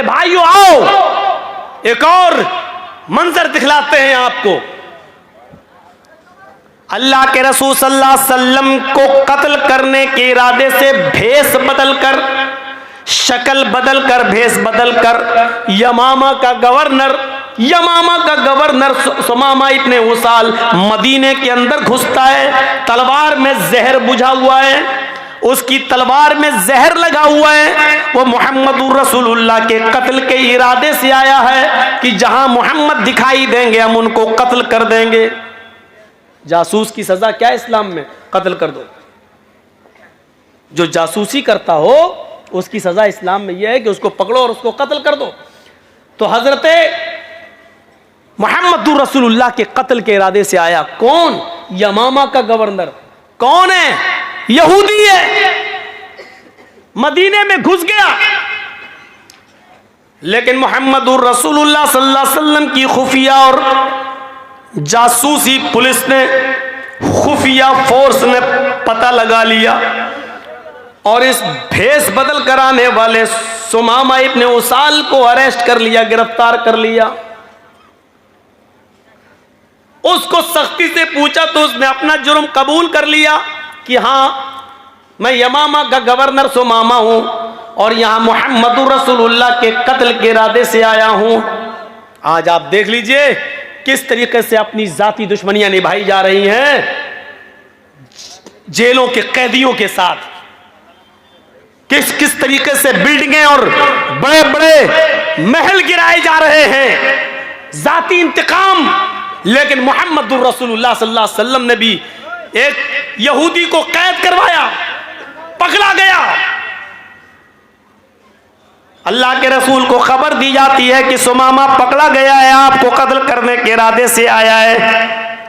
भाइयों आओ एक और मंजर दिखलाते हैं आपको। अल्लाह के रसूल सल्लल्लाहु अलैहि वसल्लम को कत्ल करने के इरादे से भेष बदलकर, शक्ल बदलकर, भेष बदलकर यमामा का गवर्नर सुमामा इब्ने उसाल मदीने के अंदर घुसता है। तलवार में जहर बुझा हुआ है, उसकी तलवार में जहर लगा हुआ है। वो मुहम्मदुर रसूलुल्लाह के कत्ल के इरादे से आया है कि जहां मोहम्मद दिखाई देंगे हम उनको कत्ल कर देंगे। जासूस की सजा क्या है इस्लाम में? कत्ल कर दो। जो जासूसी करता हो उसकी सजा इस्लाम में यह है कि उसको पकड़ो और उसको कत्ल कर दो। तो हजरत मुहम्मदुर रसूलुल्लाह के कत्ल के इरादे से आया। कौन? यमामा का गवर्नर। कौन है? यहूदी है, मदीने में घुस गया। लेकिन मुहम्मदुर रसूलुल्लाह सल्लल्लाहु अलैहि वसल्लम की खुफिया और जासूसी पुलिस ने, खुफिया फोर्स ने पता लगा लिया और इस भेष बदल कराने वाले सुमामा इब्ने उसाल को अरेस्ट कर लिया, गिरफ्तार कर लिया। उसको सख्ती से पूछा तो उसने अपना जुर्म कबूल कर लिया कि हां मैं यमामा का गवर्नर सुमामा हूं और यहां मुहम्मदुर रसूलुल्लाह के कत्ल के इरादे से आया हूं। आज आप देख लीजिए किस तरीके से अपनी जाती दुश्मनियां निभाई जा रही हैं जेलों के कैदियों के साथ। किस तरीके से बिल्डिंगें और बड़े बड़े महल गिराए जा रहे हैं, जाती इंतकाम। लेकिन मुहम्मदुर रसूलुल्लाह सल्लल्लाहु अलैहि वसल्लम ने भी एक यहूदी को कैद करवाया, पकड़ा गया। अल्लाह के रसूल को खबर दी जाती है कि सुमामा पकड़ा गया है, आपको कत्ल करने के इरादे से आया है।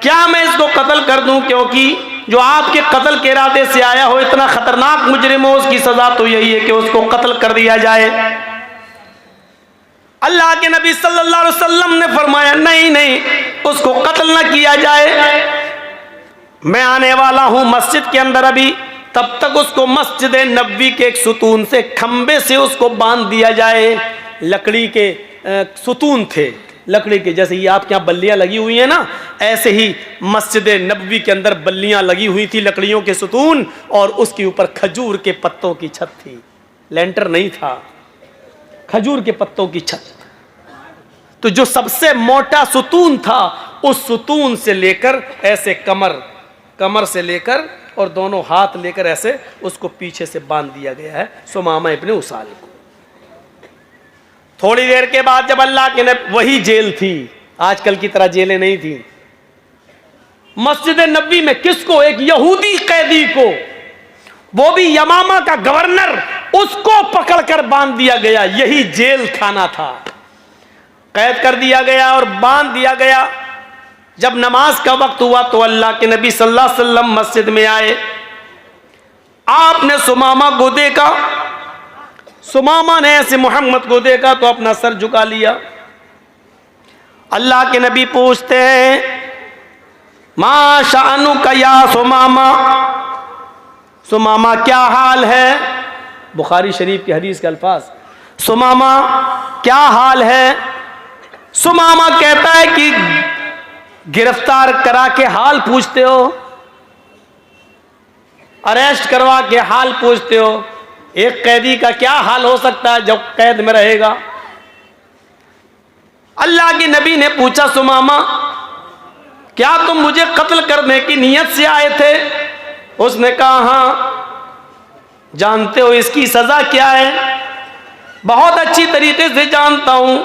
क्या मैं इसको कत्ल कर दूं? क्योंकि जो आपके कत्ल के इरादे से आया हो इतना खतरनाक मुजरिम हो, उसकी सजा तो यही है कि उसको कत्ल कर दिया जाए। अल्लाह के नबी सल्लल्लाहु अलैहि वसल्लम ने फरमाया नहीं नहीं, उसको कत्ल ना किया जाए। मैं आने वाला हूं मस्जिद के अंदर अभी, तब तक उसको मस्जिद नबवी के एक सुतून से, खंबे से उसको बांध दिया जाए। लकड़ी के सुतून थे, लकड़ी के, जैसे ये आपके यहाँ बल्लियां लगी हुई है ना, ऐसे ही मस्जिद नबवी के अंदर बल्लियां लगी हुई थी, लकड़ियों के सुतून, और उसके ऊपर खजूर के पत्तों की छत थी। लेंटर नहीं था, खजूर के पत्तों की छत। तो जो सबसे मोटा सुतून था उस सुतून से लेकर ऐसे कमर से लेकर और दोनों हाथ लेकर ऐसे उसको पीछे से बांध दिया गया है सुमामा इब्ने उसाल को। थोड़ी देर के बाद जब अल्लाह के नबी, वही जेल थी, आजकल की तरह जेलें नहीं थी, मस्जिद नबवी में किसको? एक यहूदी कैदी को, वो भी यमामा का गवर्नर, उसको पकड़कर बांध दिया गया। यही जेल खाना था। कैद कर दिया गया और बांध दिया गया। जब नमाज का वक्त हुआ तो अल्लाह के नबी सल्लल्लाहु अलैहि वसल्लम मस्जिद में आए। आपने सुमामा को देखा, सुमामा ने ऐसे मोहम्मद को देखा तो अपना सर झुका लिया। अल्लाह के नबी पूछते हैं मा शानु का या सुमामा, सुमामा क्या हाल है? बुखारी शरीफ की हदीस के अल्फाज, सुमामा क्या हाल है? सुमामा कहता है कि गिरफ्तार करा के हाल पूछते हो, अरेस्ट करवा के हाल पूछते हो। एक कैदी का क्या हाल हो सकता है जब कैद में रहेगा? अल्लाह के नबी ने पूछा सुमामा क्या तुम मुझे कत्ल करने की नीयत से आए थे? उसने कहा हां। जानते हो इसकी सजा क्या है? बहुत अच्छी तरीके से जानता हूं।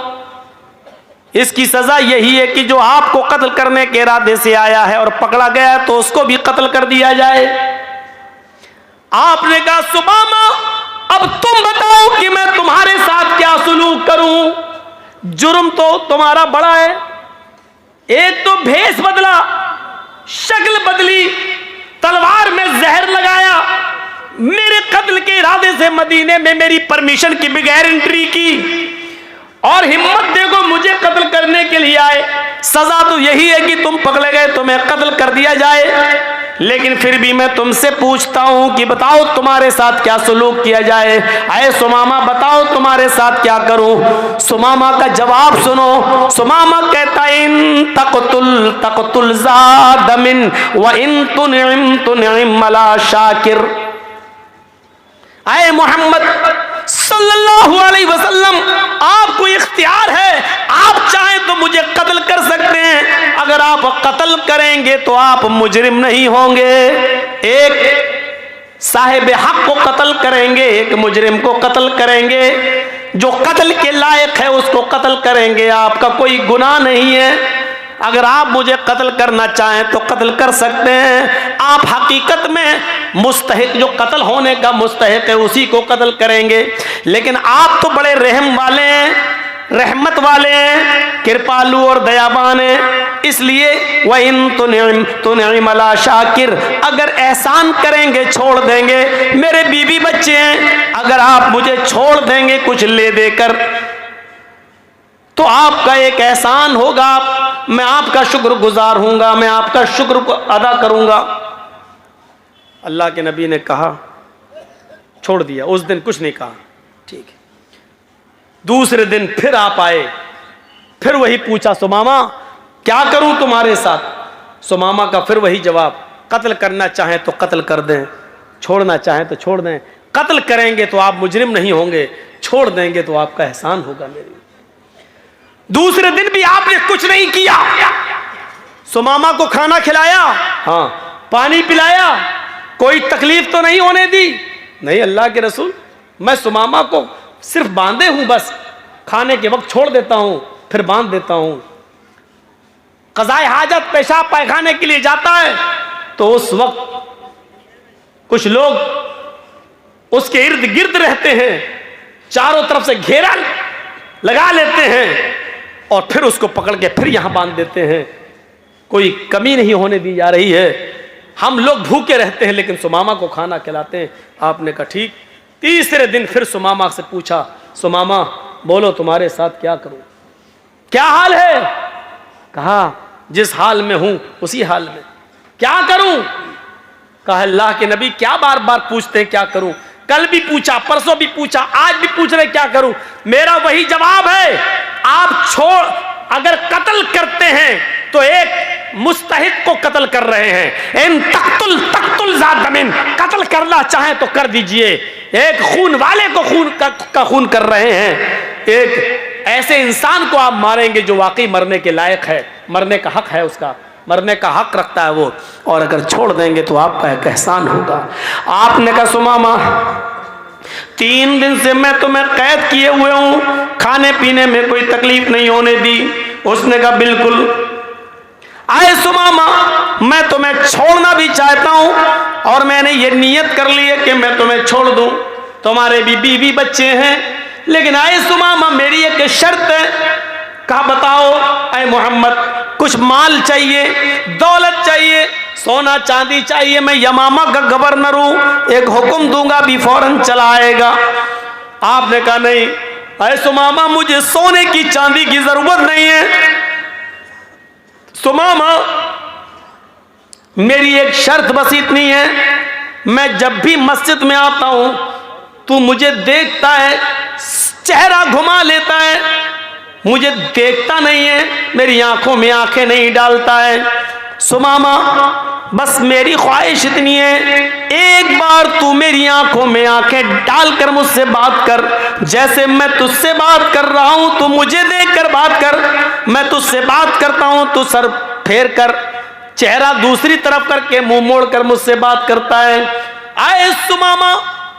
इसकी सजा यही है कि जो आपको कत्ल करने के इरादे से आया है और पकड़ा गया है तो उसको भी कत्ल कर दिया जाए। आपने कहा सुमामा अब तुम बताओ कि मैं तुम्हारे साथ क्या सुलूक करूं? जुर्म तो तुम्हारा बड़ा है, एक तो भेष बदला, शक्ल बदली, तलवार में जहर लगाया, मेरे कत्ल के इरादे से मदीने में मेरी परमिशन के बगैर एंट्री की, और हिम्मत देखो मुझे कत्ल करने के लिए आए। सजा तो यही है कि तुम पकड़े गए, तुम्हें कत्ल कर दिया जाए। लेकिन फिर भी मैं तुमसे पूछता हूं कि बताओ तुम्हारे साथ क्या सलूक किया जाए। आए सुमामा बताओ तुम्हारे साथ क्या करूं। सुमामा का जवाब सुनो। सुमामा कहता है इन तक़तुल ज़ादमिन व इन तुनिम अला शाकिर। आए मोहम्मद सल्लल्लाहु अलैहि वसल्लम, आपको इख्तियार है, आप चाहें तो मुझे कत्ल कर सकते हैं। अगर आप कत्ल करेंगे तो आप मुजरिम नहीं होंगे। एक साहिब हक को कत्ल करेंगे, एक मुजरिम को कत्ल करेंगे। जो कत्ल के लायक है उसको कत्ल करेंगे, आपका कोई गुनाह नहीं है। अगर आप मुझे कत्ल करना चाहें तो कत्ल कर सकते हैं। आप हकीकत में मुस्तहिक, जो कत्ल होने का मुस्तहिक है उसी को कत्ल करेंगे। लेकिन आप तो बड़े रहम वाले हैं, रहमत वाले हैं, कृपालु और दयावान हैं, इसलिए वह इन तुनिम अला शाकिर, अगर एहसान करेंगे छोड़ देंगे। मेरे बीवी बच्चे हैं, अगर आप मुझे छोड़ देंगे कुछ ले देकर तो आपका एक एहसान होगा, मैं आपका शुक्रगुजार हूंगा, मैं आपका शुक्र को अदा करूंगा। अल्लाह के नबी ने कहा, छोड़ दिया। उस दिन कुछ नहीं कहा, ठीक है। दूसरे दिन फिर आप आए, फिर वही पूछा, सुमामा क्या करूं तुम्हारे साथ। सुमामा का फिर वही जवाब, कत्ल करना चाहें तो कत्ल कर दें, छोड़ना चाहें तो छोड़ दें। कत्ल करेंगे तो आप मुजरिम नहीं होंगे, छोड़ देंगे तो आपका एहसान होगा मेरी। दूसरे दिन भी आपने कुछ नहीं किया। सुमामा को खाना खिलाया, हाँ, पानी पिलाया, कोई तकलीफ तो नहीं होने दी। नहीं अल्लाह के रसूल, मैं सुमामा को सिर्फ बांधे हूं, बस खाने के वक्त छोड़ देता हूं, फिर बांध देता हूं। क़ज़ाए हाजत, पेशाब पैखाने के लिए जाता है तो उस वक्त कुछ लोग उसके इर्द गिर्द रहते हैं, चारों तरफ से घेरा लगा लेते हैं और फिर उसको पकड़ के फिर यहां बांध देते हैं। कोई कमी नहीं होने दी जा रही है। हम लोग भूखे रहते हैं लेकिन सुमामा को खाना खिलाते हैं। आपने कहा ठीक। तीसरे दिन फिर सुमामा से पूछा, सुमामा बोलो तुम्हारे साथ क्या करूं, क्या हाल है। कहा जिस हाल में हूं उसी हाल में, क्या करूं। कहा अल्लाह के नबी क्या बार बार पूछते हैं क्या करूं, कल भी पूछा, परसों भी पूछा, आज भी पूछ रहे क्या करूं। मेरा वही जवाब है, आप अगर कत्ल करते हैं तो एक मुस्तहिक को कत्ल कर रहे हैं। इन तक़तुल ज़ादमिन, कत्ल करना चाहें तो कर दीजिए। एक खून वाले को का खून कर रहे हैं। एक ऐसे इंसान को आप मारेंगे जो वाकई मरने के लायक है, मरने का हक है, उसका मरने का हक रखता है वो, और अगर छोड़ देंगे तो आपका एक एहसान होगा। आपने कहा सुमामा 3 दिन से मैं तुम्हें कैद किए हुए हूं, खाने पीने में कोई तकलीफ नहीं होने दी। उसने कहा बिल्कुल। आए सुमामा मैं तुम्हें छोड़ना भी चाहता हूं और मैंने ये नियत कर ली है कि मैं तुम्हें छोड़ दूं, तुम्हारे भी बीवी बच्चे हैं, लेकिन आए सुमामा मेरी एक शर्त है। कहा बताओ। आए मोहम्मद कुछ माल चाहिए, दौलत चाहिए, सोना चांदी चाहिए, मैं यमामा का गवर्नर हूं, एक हुक्म दूंगा भी फौरन चला आएगा। आपने कहा नहीं अरे सुमामा मुझे सोने की चांदी की जरूरत नहीं है। सुमामा मेरी एक शर्त बस इतनी है, मैं जब भी मस्जिद में आता हूं तू मुझे देखता है, चेहरा घुमा लेता है, मुझे देखता नहीं है, मेरी आंखों में आंखें नहीं डालता है। सुमामा बस मेरी ख्वाहिश इतनी है, एक बार तू मेरी आंखों में आंखें डालकर मुझसे बात कर, जैसे मैं तुझसे बात कर रहा हूं तू मुझे देखकर बात कर, मैं तुझसे बात करता हूं तू सर फेर कर, चेहरा दूसरी तरफ करके मुंह मोड़ कर मुझसे बात करता है। आए सुमामा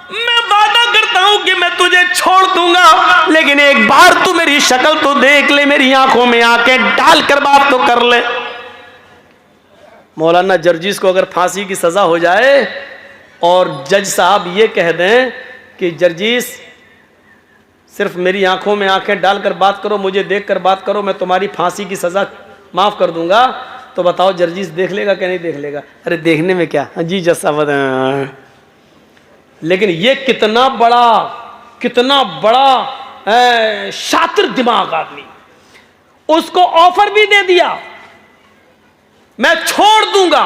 मैं वादा करता हूं कि मैं तुझे छोड़ दूंगा, लेकिन एक बार तू मेरी शक्ल तो देख ले, मेरी आंखों में आंखें डालकर बात तो कर ले। मौलाना जर्जीस को अगर फांसी की सजा हो जाए और जज साहब ये कह दें कि जर्जीस सिर्फ मेरी आंखों में आंखें डालकर बात करो, मुझे देखकर बात करो, मैं तुम्हारी फांसी की सजा माफ कर दूंगा, तो बताओ जर्जीस देख लेगा कि नहीं देख लेगा। अरे देखने में क्या जी जज साहब, लेकिन ये कितना बड़ा शातिर दिमाग आदमी, उसको ऑफर भी दे दिया मैं छोड़ दूंगा,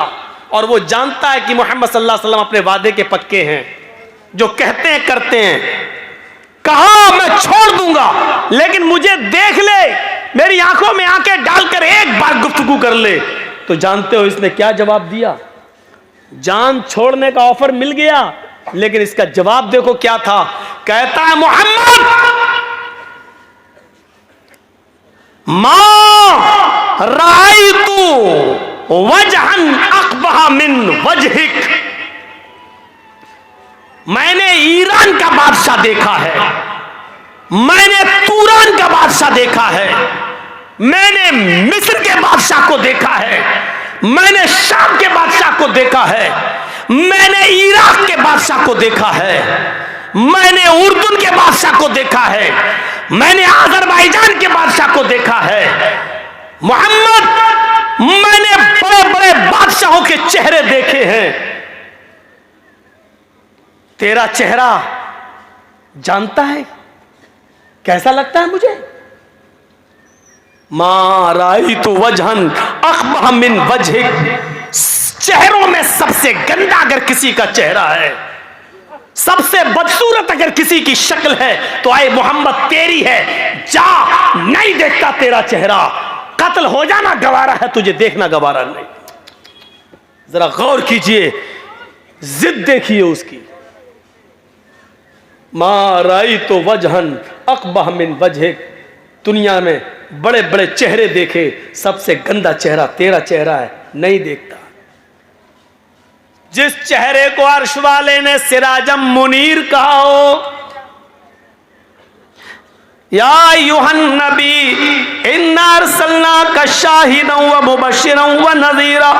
और वो जानता है कि मोहम्मद सल्लल्लाहु अलैहि वसल्लम अपने वादे के पक्के हैं, जो कहते हैं करते हैं। कहा मैं छोड़ दूंगा, लेकिन मुझे देख ले, मेरी आंखों में आंखें डालकर एक बार गुफ्तगू कर ले। तो जानते हो इसने क्या जवाब दिया? जान छोड़ने का ऑफर मिल गया, लेकिन इसका जवाब देखो क्या था। कहता है मोहम्मद, मां रायतु वजहन अक़बह मिन वजहिक, मैंने ईरान का बादशाह देखा है, मैंने तुरान का बादशाह देखा है, मैंने मिस्र के बादशाह को देखा है, मैंने शाम के बादशाह को देखा है, मैंने इराक के बादशाह को देखा है, मैंने उर्दू के बादशाह को देखा है, मैंने अजरबैजान के बादशाह को देखा है। मोहम्मद, मैंने बड़े बड़े बादशाहों के चेहरे देखे हैं, तेरा चेहरा जानता है कैसा लगता है मुझे? मा रायतु वजहन अक़बह मिन वजहिक, चेहरों में सबसे गंदा अगर किसी का चेहरा है, सबसे बदसूरत अगर किसी की शक्ल है, तो आए मोहम्मद तेरी है। जा, नहीं देखता तेरा चेहरा, कत्ल हो जाना गवारा है, तुझे देखना गवारा नहीं। जरा गौर कीजिए, जिद देखिए उसकी। मा रायतु वजहन अक़बह मिन वजहिक, दुनिया में बड़े बड़े चेहरे देखे, सबसे गंदा चेहरा तेरा चेहरा है, नहीं देखता। जिस चेहरे को अर्श वाले ने सिराजम मुनीर कहा हो, या अय्युहन नबी इन्ना अरसलनाका शाहिदन व मुबश्शिरन व नज़ीरा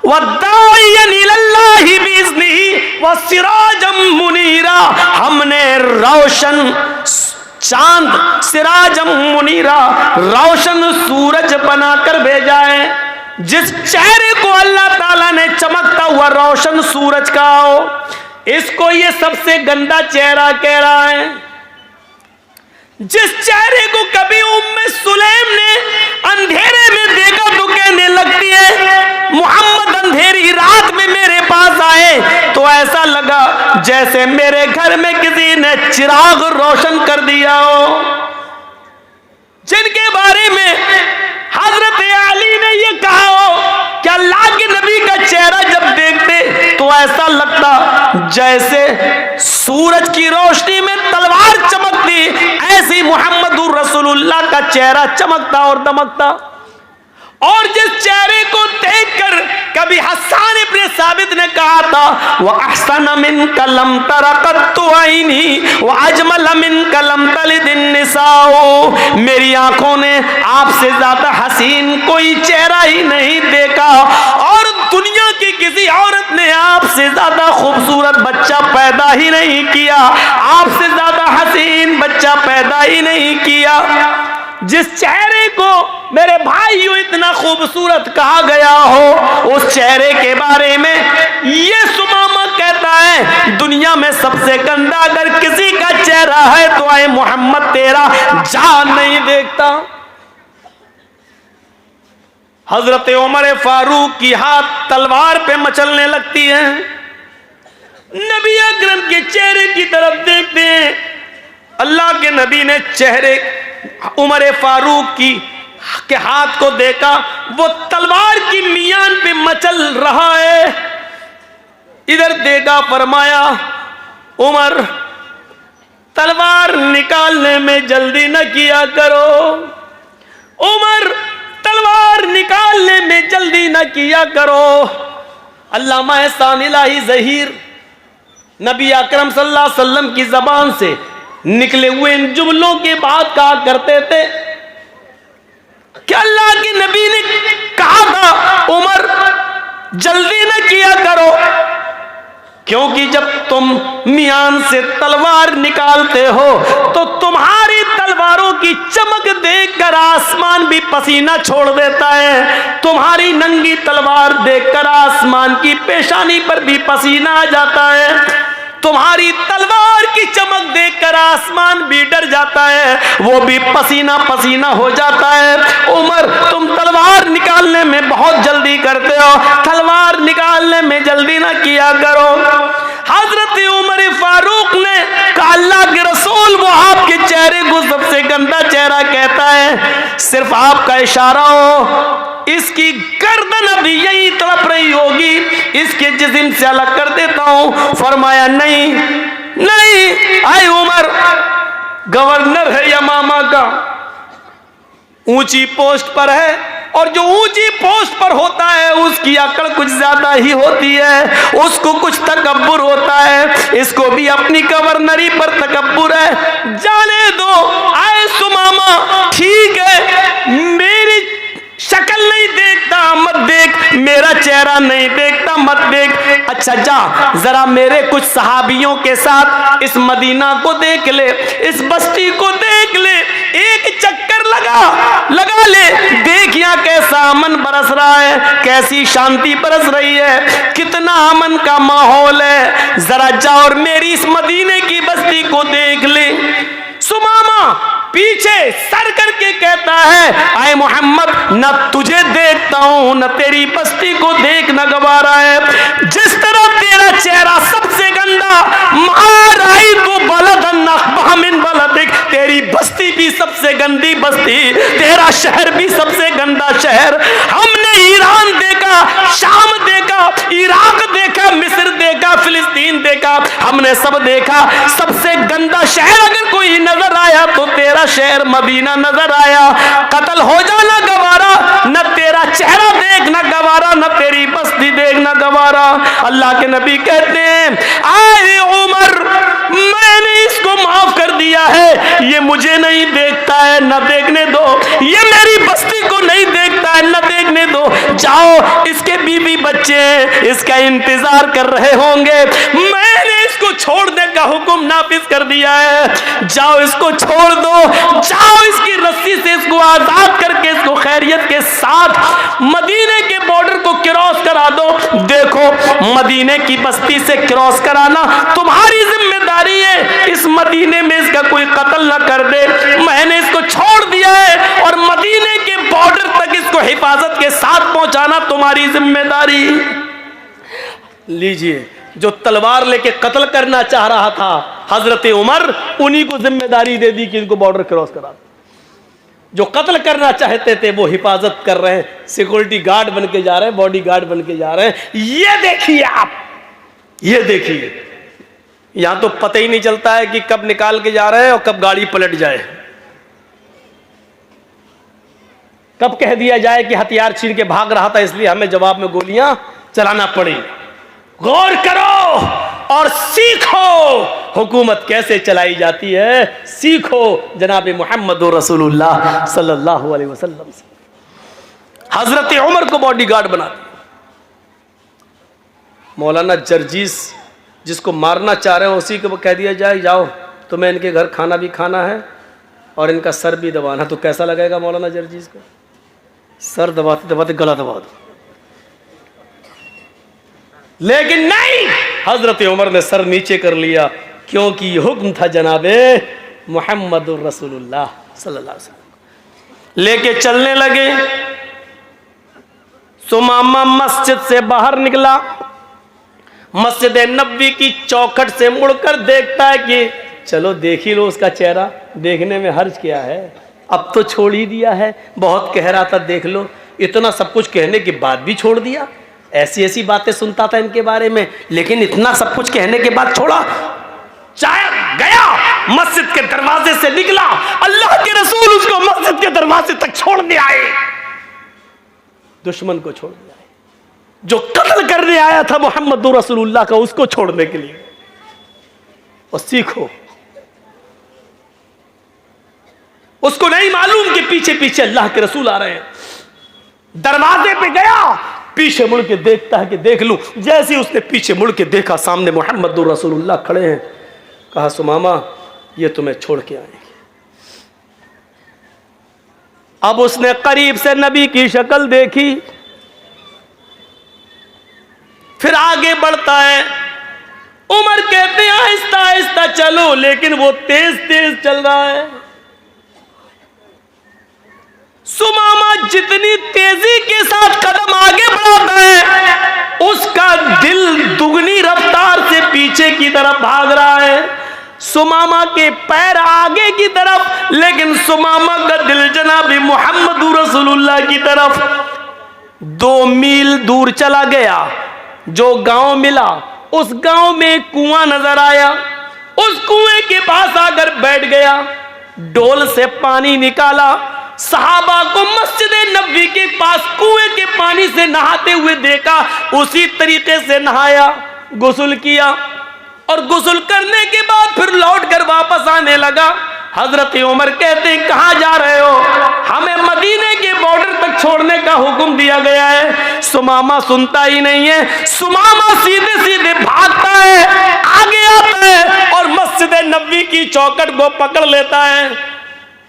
व दाइयन इलल्लाहि बिइज़्निही व सिराजम मुनीरा, हमने रोशन चांद, सिराजम मुनीरा, रोशन सूरज बनाकर भेजा है। जिस चेहरे को अल्लाह ताला ने चमकता हुआ रोशन सूरज का हो, इसको ये सबसे गंदा चेहरा कह रहा है। जिस चेहरे को कभी उम्मे सुलैम ने अंधेरे में देखा तो कहने लगती है, मोहम्मद अंधेरी रात में मेरे पास आए तो ऐसा लगा जैसे मेरे घर में किसी ने चिराग रोशन कर दिया हो। जिनके बारे में हजरत अली ने यह कहा हो कि अल्लाह के नबी का चेहरा जब देखते तो ऐसा लगता जैसे सूरज की रोशनी में तलवार चमकती, ऐसी मोहम्मदुर रसूलुल्लाह का चेहरा चमकता और दमकता। और जिस चेहरे को देखकर कभी हसन इब्न साबित ने कहा था, वह अहसन मिन कलम तरकत्तु ऐनी व अजमल मिन कलम तलिदिन निसाओ, मेरी आंखों ने आपसे ज्यादा हसीन कोई चेहरा ही नहीं देखा, और दुनिया की किसी औरत ने आपसे ज्यादा खूबसूरत बच्चा पैदा ही नहीं किया, आपसे ज्यादा हसीन बच्चा पैदा ही नहीं किया। जिस चेहरे को मेरे भाइयों इतना खूबसूरत कहा गया हो, उस चेहरे के बारे में ये सुमामा कहता है, दुनिया में सबसे गंदा अगर किसी का चेहरा है तो आए मोहम्मद तेरा जान नहीं देखता। हजरत उमर फारूक की हाथ तलवार पे मचलने लगती है, नबी अकरम के चेहरे की तरफ देखते हैं। अल्लाह के नबी ने चेहरे उमर फारूक के हाथ को देखा, वो तलवार की मियान पे मचल रहा है। इधर देखा, फरमाया उमर तलवार निकालने में जल्दी न किया करो, उमर तलवार निकालने में जल्दी न किया करो। अल्लामा एहसान इलाही ज़हीर नबी अकरम सल्लल्लाहु अलैहि वसल्लम की जबान से निकले हुए इन जुमलों के बाद कहा करते थे कि अल्लाह के नबी ने कहा था उमर जल्दी न किया करो, क्योंकि जब तुम मियान से तलवार निकालते हो तो तुम्हारी तलवारों की चमक देखकर आसमान भी पसीना छोड़ देता है, तुम्हारी नंगी तलवार देखकर आसमान की पेशानी पर भी पसीना आ जाता है, तुम्हारी तलवार तलवार की चमक देखकर आसमान भी डर जाता है, वो भी पसीना पसीना हो जाता है। उमर, तुम तलवार निकालने में बहुत जल्दी करते हो, तलवार निकालने में जल्दी ना किया करो। हजरत उमर फारूक ने कहा, अल्लाह के रसूल, वो आपके चेहरे को सबसे गंदा चेहरा कहता है, सिर्फ आपका इशारा हो, इसकी गर्दन अभी यही तड़प रही होगी, इसके जिस्म से अलग कर देता हूं। फरमाया नहीं नहीं, आए उमर गवर्नर है यमामा का, ऊंची पोस्ट पर है, और जो ऊंची पोस्ट पर होता है उसकी अकड़ कुछ ज्यादा ही होती है, उसको कुछ तकब्बुर होता है, इसको भी अपनी गवर्नरी पर तकब्बुर है। जाने दो, आए सुमामा, ठीक है, मेरी शक्ल नहीं देखता मत देख, मेरा चेहरा नहीं देखता मत देख। अच्छा जा, जरा मेरे कुछ सहाबियों के साथ इस मदीना को देख ले, इस बस्ती को देख ले, एक चक्कर लगा ले, देख यहाँ कैसा अमन बरस रहा है, कैसी शांति बरस रही है, कितना अमन का माहौल है। जरा जा और मेरी इस मदीने की बस्ती को देख ले। सुमामा पीछे सर करके कहता है, आए मोहम्मद, न तुझे देखता हूं न तेरी बस्ती को देखना गवारा है। जिस तरह तेरा चेहरा सबसे गंदा, मार आई तो बलदिन बलदिक, तेरी बस्ती भी सबसे गंदी बस्ती, तेरा शहर भी सबसे गंदा शहर। हमने ईरान देखा, शाम देखा, इराक देखा, मिस्र देखा, फिलिस्तीन देखा, हमने सब देखा। सबसे गंदा शहर अगर कोई नजर आया तो तेरा शहर मदीना नजर आया। कत्ल हो जाना गवारा, न तेरा चेहरा देखना गवारा, न तेरी बस्ती देखना गवारा। अल्लाह के नबी कहते हैं, आए उमर, मैंने इसको माफ कर दिया है, ये मुझे नहीं देखता है, न देखने दो, ये मेरी बस्ती को नहीं देखता है, न देखने दो। जाओ, इसके बीवी बच्चे हैं, इसका इंतजार कर रहे होंगे, मैंने इसको छोड़ने का हुक्म नाफिज कर दिया है, जाओ इसको छोड़ दो, जाओ इसकी रस्सी से इसको आजाद करके इसको खैरियत के साथ मदीने के बॉर्डर को क्रॉस करा दो। देखो, मदीने की बस्ती से क्रॉस कराना तुम्हारी जिम्मेदारी है, इस मदीने में इसका कोई कत्ल न कर दे। मैंने इसको छोड़ दिया है और मदीने के बॉर्डर तक इसको हिफाजत के साथ पहुंचाना तुम्हारी जिम्मेदारी। लीजिए, जो तलवार लेके कत्ल करना चाह रहा था हजरत उमर, उन्हीं को जिम्मेदारी दे दी कि इनको बॉर्डर क्रॉस करा। जो कत्ल करना चाहते थे वो हिफाजत कर रहे हैं, सिक्योरिटी गार्ड बन के जा रहे हैं, बॉडी गार्ड बन के जा रहे हैं। ये देखिए आप, ये देखिए, यहां तो पता ही नहीं चलता है कि कब निकाल के जा रहे हैं और कब गाड़ी पलट जाए, कब कह दिया जाए कि हथियार छीन के भाग रहा था इसलिए हमें जवाब में गोलियां चलाना पड़ी। गौर करो और सीखो हुकूमत कैसे चलाई जाती है, सीखो जनाब मोहम्मद रसूलुल्लाह सल्लल्लाहु अलैहि वसल्लम से। हजरत उमर को बॉडीगार्ड बना दिया। मौलाना जर्जीस जिसको मारना चाह रहे हैं उसी को कह दिया जाए, जाओ तुम्हें इनके घर खाना भी खाना है और इनका सर भी दबाना। तो कैसा लगेगा मौलाना जर्जीस को? सर दबाते दबाते गला दबा दो। लेकिन नहीं, हजरत उमर ने सर नीचे कर लिया, क्योंकि ये हुक्म था जनाबे मुहम्मदुर रसूलुल्लाह सल्लल्लाहु अलैहि वसल्लम। लेके चलने लगे। सुमामा मस्जिद से बाहर निकला, मस्जिद नबी की चौखट से मुड़कर देखता है कि चलो देख ही लो उसका चेहरा, देखने में हर्ज क्या है, अब तो छोड़ ही दिया है। बहुत कह रहा था देख लो, इतना सब कुछ कहने के बाद भी छोड़ दिया। ऐसी ऐसी बातें सुनता था इनके बारे में, लेकिन इतना सब कुछ कहने के बाद छोड़ा। चाहे गया मस्जिद के दरवाजे से निकला, अल्लाह के रसूल उसको मस्जिद के दरवाजे तक छोड़ने आए, दुश्मन को छोड़ने आए। जो कत्ल करने आया था मोहम्मद रसूलुल्लाह का, उसको छोड़ने के लिए। और सीखो, उसको नहीं मालूम कि पीछे पीछे अल्लाह के रसूल आ रहे हैं। दरवाजे पे गया, पीछे मुड़ के देखता है कि देख लूं। जैसे उसने पीछे मुड़ के देखा, सामने मोहम्मद रसूलुल्लाह खड़े हैं। कहा सुमामा ये तुम्हें छोड़ के आएंगे। अब उसने करीब से नबी की शक्ल देखी, फिर आगे बढ़ता है। उमर कहते हैं आहिस्ता आहिस्ता चलो, लेकिन वो तेज तेज चल रहा है। सुमामा जितनी तेजी के साथ कदम आगे बढ़ाता है, उसका दिल दुगनी रफ्तार से पीछे की तरफ भाग रहा है। सुमामा के पैर आगे की तरफ, लेकिन सुमामा का दिल जनाब मोहम्मद रसूलुल्लाह की तरफ। 2 मील दूर चला गया, जो गांव मिला, उस गांव में एक कुआं नजर आया। उस कुएं के पास आकर बैठ गया, डोल से पानी निकाला। सहाबा को मस्जिद नबवी के पास कुएं के पानी से नहाते हुए देखा, उसी तरीके से नहाया, गुस्ल किया, और गुस्ल करने के बाद फिर लौट कर वापस आने लगा। हजरत उमर कहते हैं कहां जा रहे हो? हमें मदीने के बॉर्डर तक छोड़ने का हुक्म दिया गया है। सुमामा सुनता ही नहीं है। सुमामा सीधे सीधे भागता है, आगे आता है और मस्जिद नबवी की चौखट को पकड़ लेता है।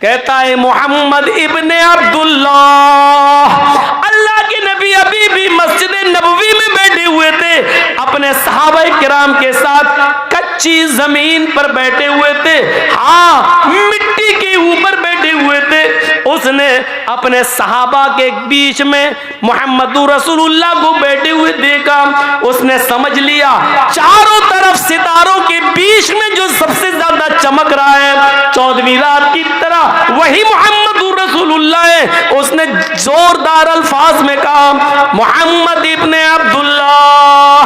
कहता है मोहम्मद इब्ने अब्दुल्लाह, अल्लाह के नबी अभी भी मस्जिद नबवी में बैठे हुए थे, अपने सहाबा किराम के साथ कच्ची जमीन पर बैठे हुए थे, हाँ मिट्टी के ऊपर बैठे हुए थे। उसने अपने सहाबा के बीच में मोहम्मद रसूलुल्लाह को बैठे हुए देखा। उसने समझ लिया चारों तरफ सितारों के बीच में जो सबसे ज्यादा चमक रहा है 14वीं रात की तरह, वही मोहम्मद रसूलुल्लाह है। उसने जोरदार अल्फाज में कहा मोहम्मद इब्ने अब्दुल्लाह।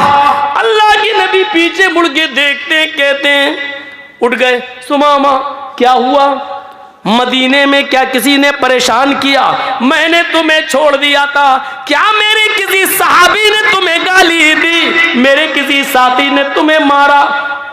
अल्लाह के नबी पीछे मुड़ के देखते हैं, कहते हैं उठ गए। सुमामा क्या हुआ? मदीने में क्या किसी ने परेशान किया? मैंने तुम्हें छोड़ दिया था, क्या मेरे किसी सहाबी ने तुम्हें गाली दी? मेरे किसी साथी ने तुम्हें मारा?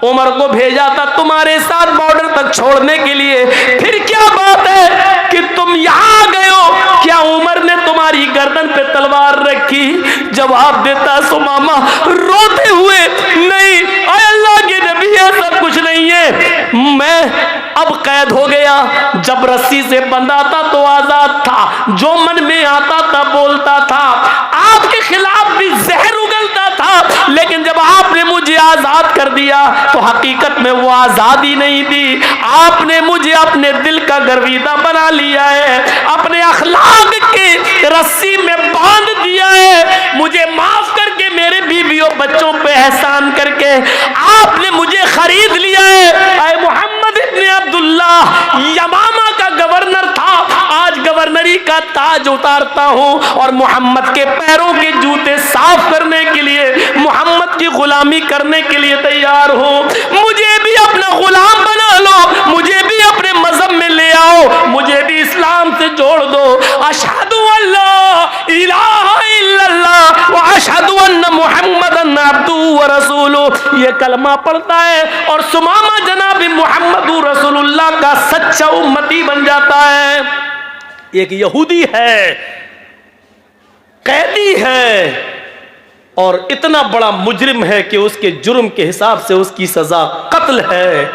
उमर को भेजा था तुम्हारे साथ बॉर्डर तक छोड़ने के लिए, फिर क्या बात है कि तुम यहाँ गए हो? क्या उमर ने तुम्हारी गर्दन पे तलवार रखी? जवाब देता सुमामा रोते हुए, नहीं अल्लाह के नबी ऐसा कुछ नहीं है, मैं अब कैद हो गया। जब रस्सी से बंधा था तो आजाद था, जो मन में आता था बोलता था, आपके खिलाफ भी जहर उगलता था, लेकिन जब आपने मुझे आजाद कर दिया तो हकीकत में वो आजादी नहीं थी, आपने मुझे अपने दिल का गर्विदा बना लिया है, अपने अखलाक के रस्सी में बांध दिया है। मुझे माफ करके मेरे बीवियों बच्चों पे एहसान करके आपने मुझे खरीद लिया है। ऐ मोहम्मद इब्ने अब्दुल्लाह, यमामा का गवर्नर था, आज गवर्नरी का ताज उतारता हूं और मोहम्मद के पैरों के जूते साफ करने के लिए, मोहम्मद की गुलामी करने के लिए तैयार हूं। मुझे भी अपना गुलाम बना लो, मुझे भी अपने मजहब में ले आओ, मुझे भी इस्लाम से जोड़ दो। अशहदु अल्ला इलाहा इल्लल्लाह व अशहदु अन्ना मुहम्मदन अब्दुहु व रसूलुहु, ये कलमा पढ़ता है और सुमामा जनाब मोहम्मद रसूलुल्लाह का सच्चा उम्मती बन जाता है। एक यहूदी है, कैदी है और इतना बड़ा मुजरिम है कि उसके जुर्म के हिसाब से उसकी सजा कत्ल है,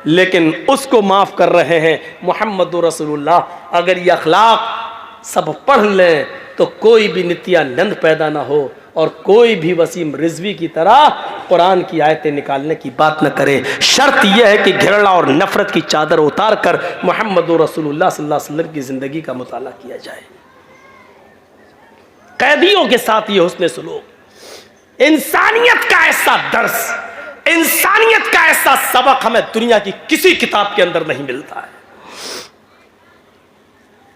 लेकिन उसको माफ कर रहे हैं मोहम्मद रसूलुल्लाह। अगर ये अखलाक सब पढ़ लें तो कोई भी नित्यानंद पैदा ना हो और कोई भी वसीम रिजवी की तरह कुरान की आयतें निकालने की बात न करे। शर्त यह है कि घृणा और नफरत की चादर उतार कर मोहम्मद रसूलुल्लाह सल्लल्लाहु अलैहि वसल्लम की जिंदगी का मुताला किया जाए। कैदियों के साथ ये हुस्न सलूक, इंसानियत का ऐसा दर्स, इंसानियत का ऐसा सबक हमें दुनिया की किसी किताब के अंदर नहीं मिलता है।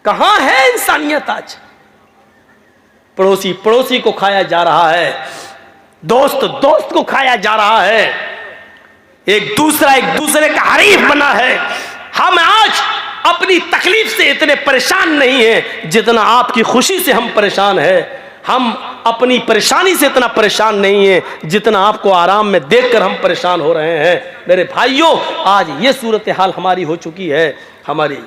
कहां है इंसानियत आज? पड़ोसी पड़ोसी को खाया जा रहा है, दोस्त दोस्त को खाया जा रहा है, एक दूसरे का हरीफ बना है। हम आज अपनी तकलीफ से इतने परेशान नहीं हैं जितना आपकी खुशी से हम परेशान हैं। हम अपनी परेशानी से इतना परेशान नहीं है जितना आपको आराम में देखकर हम परेशान हो रहे हैं। मेरे भाइयों, आज ये सूरत हाल हमारी हो चुकी है। हमारी